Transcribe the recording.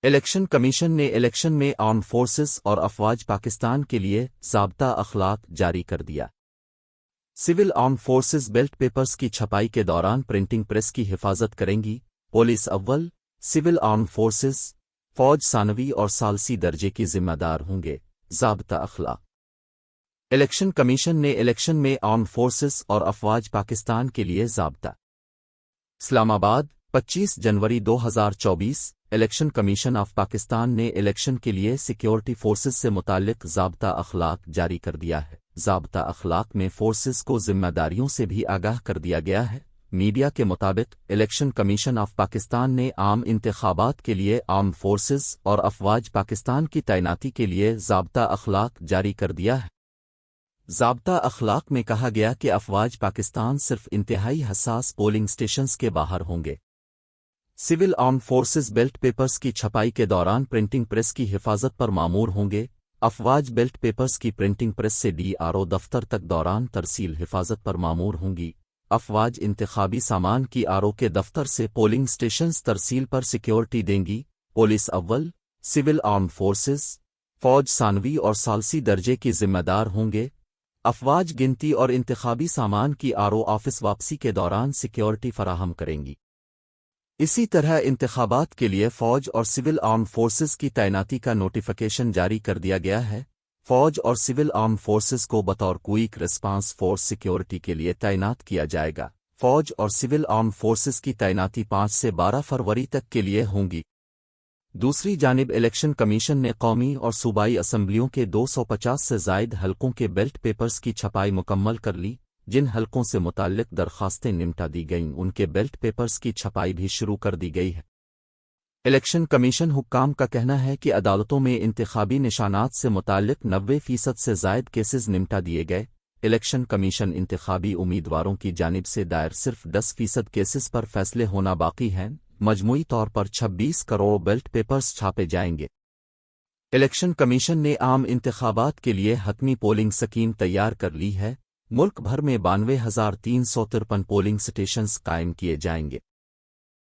Election commission نے election میں armed forces اور افواج پاکستان کے لیے ضابطہ اخلاق جاری کر دیا۔ Civil armed forces ballot papers کی چھپائی کے دوران پرنٹنگ پریس کی حفاظت کریں گی۔ پولیس اول، سول آرمڈ فورسز، فوج ثانوی اور ثالثی درجے کی ذمہ دار ہوں گے۔ ضابطہ اخلاق۔ الیکشن کمیشن نے الیکشن میں آرمڈ فورسز اور افواج پاکستان کے لیے ضابطہ۔ اسلام آباد، 25 جنوری 2024۔ الیکشن کمیشن آف پاکستان نے الیکشن کے لیے سیکیورٹی فورسز سے متعلق ضابطہ اخلاق جاری کر دیا ہے۔ ضابطہ اخلاق میں فورسز کو ذمہ داریوں سے بھی آگاہ کر دیا گیا ہے۔ میڈیا کے مطابق الیکشن کمیشن آف پاکستان نے عام انتخابات کے لیے آرمڈ فورسز اور افواج پاکستان کی تعیناتی کے لیے ضابطہ اخلاق جاری کر دیا ہے۔ ضابطہ اخلاق میں کہا گیا کہ افواج پاکستان صرف انتہائی حساس پولنگ سٹیشنز کے باہر ہوں گے۔ Civil armed forces ballot papers کی چھپائی کے دوران پرنٹنگ پریس کی حفاظت پر مامور ہوں گے۔ افواج بیلٹ پیپرز کی پرنٹنگ پریس سے DRO دفتر تک دوران ترسیل حفاظت پر مامور ہوں گی۔ افواج انتخابی سامان کی RO کے دفتر سے پولنگ سٹیشنز ترسیل پر سیکیورٹی دیں گی۔ پولیس اول، سول آرمڈ فورسز، فوج ثانوی اور ثالثی درجے کی ذمہ دار ہوں گے۔ افواج گنتی اور انتخابی سامان کی RO آفس واپسی کے دوران سیکیورٹی فراہم کریں گی۔ اسی طرح انتخابات کے لیے فوج اور سول آرمڈ فورسز کی تعیناتی کا نوٹیفیکیشن جاری کر دیا گیا ہے۔ فوج اور سول آرمڈ فورسز کو بطور کوئک ریسپانس فورس سیکیورٹی کے لیے تعینات کیا جائے گا۔ فوج اور سول آرمڈ فورسز کی تعیناتی 5 سے 12 فروری تک کے لیے ہوں گی۔ دوسری جانب الیکشن کمیشن نے قومی اور صوبائی اسمبلیوں کے 250 سے زائد حلقوں کے بیلٹ پیپرز کی چھپائی مکمل کر لی۔ جن حلقوں سے متعلق درخواستیں نمٹا دی گئیں ان کے بیلٹ پیپرز کی چھپائی بھی شروع کر دی گئی ہے۔ الیکشن کمیشن حکام کا کہنا ہے کہ عدالتوں میں انتخابی نشانات سے متعلق 90% سے زائد کیسز نمٹا دیے گئے۔ الیکشن کمیشن انتخابی امیدواروں کی جانب سے دائر صرف 10% کیسز پر فیصلے ہونا باقی ہیں۔ مجموعی طور پر 26 کروڑ بیلٹ پیپرز چھاپے جائیں گے۔ الیکشن کمیشن نے عام انتخابات کے لیے حتمی پولنگ سکیم تیار کر لی ہے۔ ملک بھر میں 92,353 پولنگ سٹیشنز قائم کیے جائیں گے۔